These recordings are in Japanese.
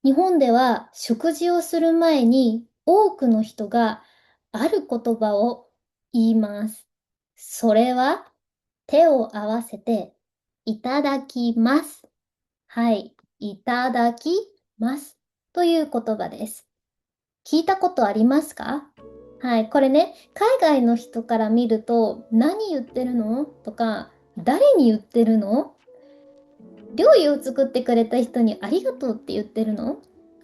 日本では食事をする前に多くの人がある言葉を言います。それは手を合わせていただきます。はい、いただきますという言葉です。聞いたことありますか？はい、これね、海外の人から見ると何言ってるのとか誰に言ってるの、料理を作ってくれた人にありがとうって言ってるの、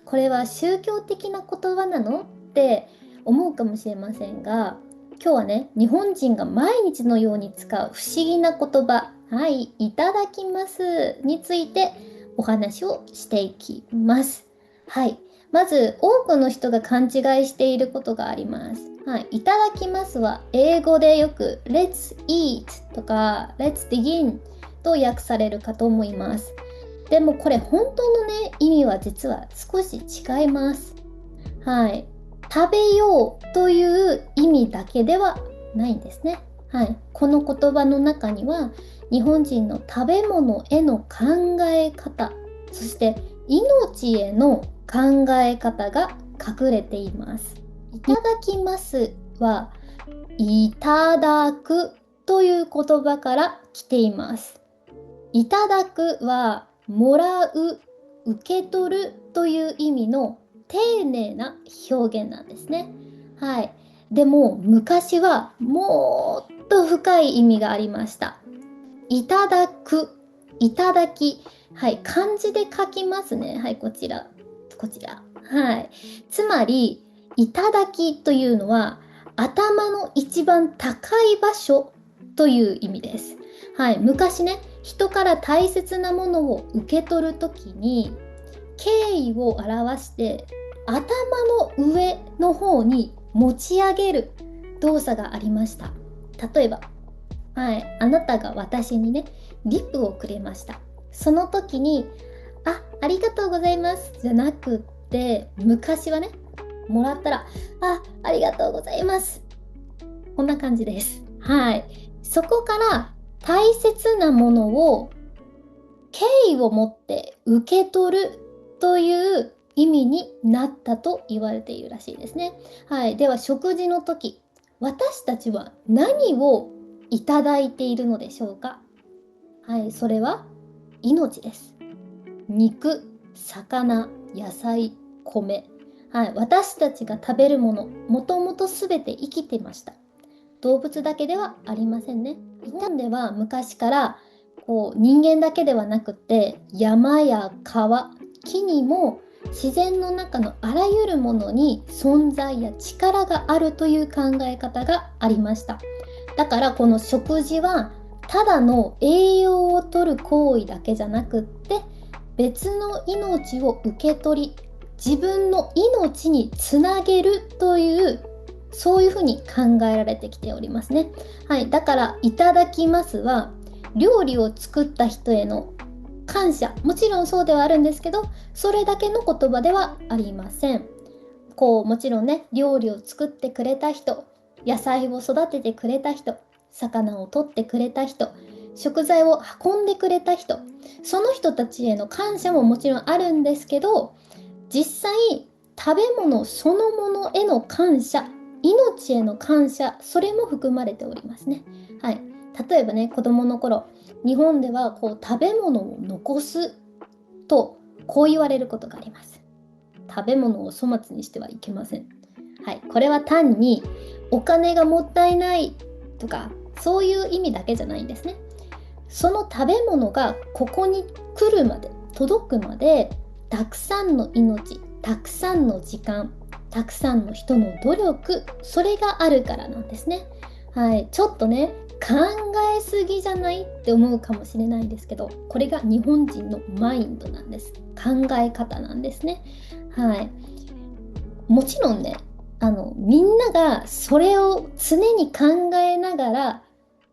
これは宗教的な言葉なのって思うかもしれませんが、今日はね、日本人が毎日のように使う不思議な言葉、はい、いただきますについてお話をしていきます。はい、まず多くの人が勘違いしていることがあります。はい、いただきますは英語でよく Let's eat とか Let's beginと訳されるかと思います。でもこれ本当のね、意味は実は少し違います。はい。食べようという意味だけではないんですね。はい。この言葉の中には日本人の食べ物への考え方、そして命への考え方が隠れています。いただきますはいただくという言葉から来ています。いただくはもらう、受け取るという意味の丁寧な表現なんですね。はい。でも昔はもっと深い意味がありました。いただく、いただき。はい。漢字で書きますね。はい。こちら。こちら。はい。つまり、いただきというのは頭の一番高い場所という意味です。はい。昔ね、人から大切なものを受け取るときに敬意を表して頭の上の方に持ち上げる動作がありました。例えば、はい、あなたが私にね、リップをくれました。その時に、ありがとうございますじゃなくって、昔はね、もらったら、ありがとうございます。こんな感じです。はい。そこから大切なものを敬意を持って受け取るという意味になったと言われているらしいですね。はい。では食事の時、私たちは何をいただいているのでしょうか？はい。それは命です。肉、魚、野菜、米。はい。私たちが食べるもの、もともとすべて生きていました。動物だけではありませんね。日本では昔から人間だけではなくて山や川、木にも自然の中のあらゆるものに存在や力があるという考え方がありました。だからこの食事はただの栄養を取る行為だけじゃなくって別の命を受け取り自分の命につなげるというそういうふうに考えられてきておりますね。はい、だからいただきますは料理を作った人への感謝、もちろんそうではあるんですけど、それだけの言葉ではありません。もちろんね、料理を作ってくれた人、野菜を育ててくれた人、魚を取ってくれた人、食材を運んでくれた人、その人たちへの感謝ももちろんあるんですけど、実際食べ物そのものへの感謝、命への感謝、それも含まれておりますね。はい。例えばね、子供の頃、日本では食べ物を残すとこう言われることがあります。食べ物を粗末にしてはいけません。はい。これは単にお金がもったいないとか、そういう意味だけじゃないんですね。その食べ物がここに来るまで、届くまで、たくさんの命、たくさんの時間、たくさんの人の努力、それがあるからなんですね。はい、ちょっとね、考えすぎじゃないって思うかもしれないんですけど、これが日本人のマインドなんです。考え方なんですね。はい。もちろんね、みんながそれを常に考えながら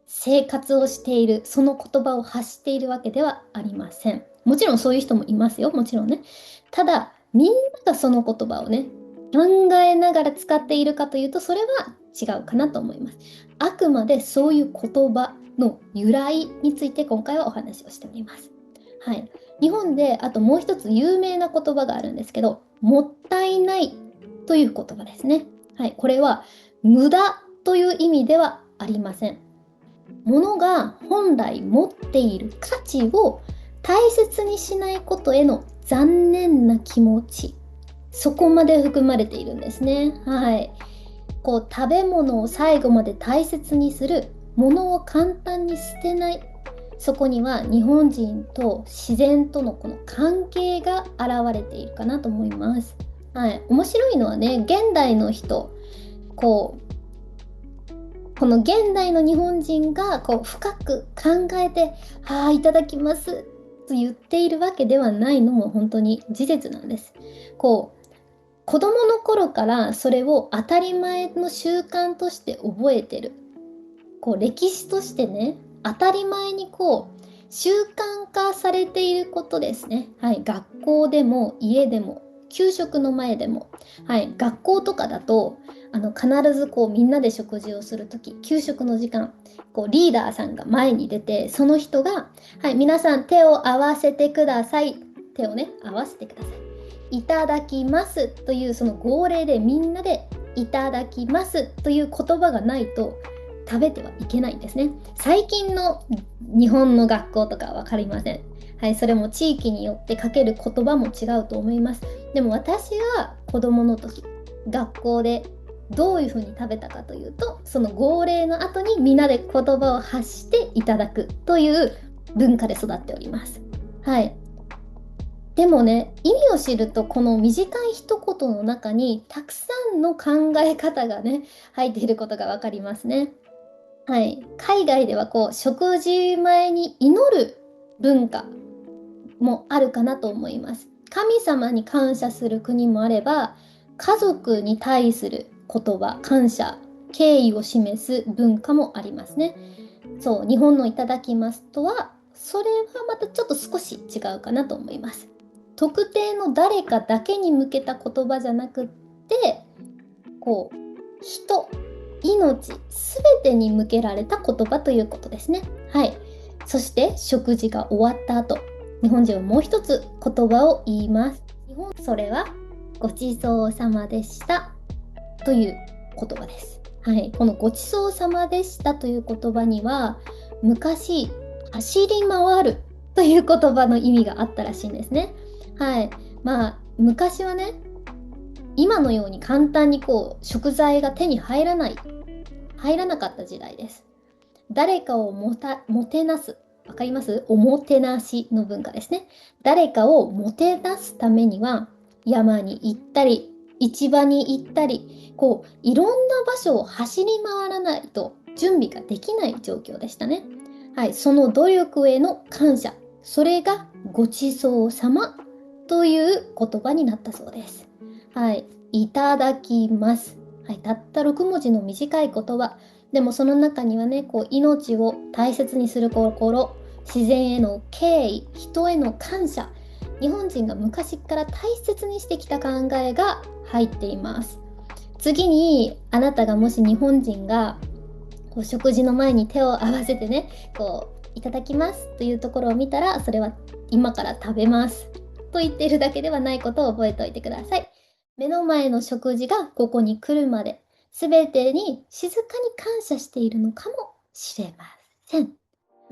生活をしている、その言葉を発しているわけではありません。もちろんそういう人もいますよ、もちろんね。ただ、みんながその言葉をね、考えながら使っているかというと、それは違うかなと思います。あくまでそういう言葉の由来について今回はお話をしております。はい。日本であともう一つ有名な言葉があるんですけど、もったいないという言葉ですね。はい、これは無駄という意味ではありません。物が本来持っている価値を大切にしないことへの残念な気持ち、そこまで含まれているんですね。はい。食べ物を最後まで大切にする、物を簡単に捨てない、そこには日本人と自然とのこの関係が現れているかなと思います。はい、面白いのはね、現代の人、ここの現代の日本人が深く考えて、いただきますと言っているわけではないのも本当に事実なんです。子供の頃からそれを当たり前の習慣として覚えてる。歴史としてね、当たり前に習慣化されていることですね。はい、学校でも家でも給食の前でも、はい、学校とかだと必ずみんなで食事をするとき、給食の時間、リーダーさんが前に出て、その人が、はい、皆さん手を合わせてください。手をね、合わせてください。いただきますというその号令でみんなでいただきますという言葉がないと食べてはいけないんですね。最近の日本の学校とかは分かりません。はい、それも地域によってかける言葉も違うと思います。でも私は子供の時、学校でどういうふうに食べたかというと、その号令の後にみんなで言葉を発していただくという文化で育っております。はい。でもね、意味を知るとこの短い一言の中にたくさんの考え方がね、入っていることが分かりますね。はい。海外では食事前に祈る文化もあるかなと思います。神様に感謝する国もあれば、家族に対する言葉、感謝、敬意を示す文化もありますね。そう、日本のいただきますとは、それはまたちょっと少し違うかなと思います。特定の誰かだけに向けた言葉じゃなくって、人、命、すべてに向けられた言葉ということですね。はい。そして食事が終わった後、日本人はもう一つ言葉を言います。それはごちそうさまでしたという言葉です。はい。このごちそうさまでしたという言葉には、昔走り回るという言葉の意味があったらしいんですね。はい。昔はね、今のように簡単に食材が手に入らなかった時代です。誰かをもてなす。わかります？おもてなしの文化ですね。誰かをもてなすためには、山に行ったり、市場に行ったり、いろんな場所を走り回らないと準備ができない状況でしたね。はい、その努力への感謝。それがごちそうさまという言葉になったそうです。はい、いただきます。はい、たった6文字の短い言葉。でもその中にはね、命を大切にする心、自然への敬意、人への感謝、日本人が昔から大切にしてきた考えが入っています。次に、あなたがもし日本人が食事の前に手を合わせてね、いただきますというところを見たら、それは今から食べますと言っているだけではないことを覚えておいてください。目の前の食事がここに来るまで、すべてに静かに感謝しているのかもしれません。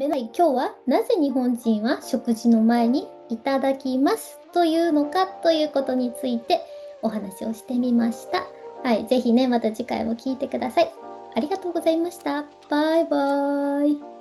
今日はなぜ日本人は食事の前にいただきますというのかということについてお話をしてみました。はい、ぜひね、また次回も聞いてください。ありがとうございました。バイバーイ。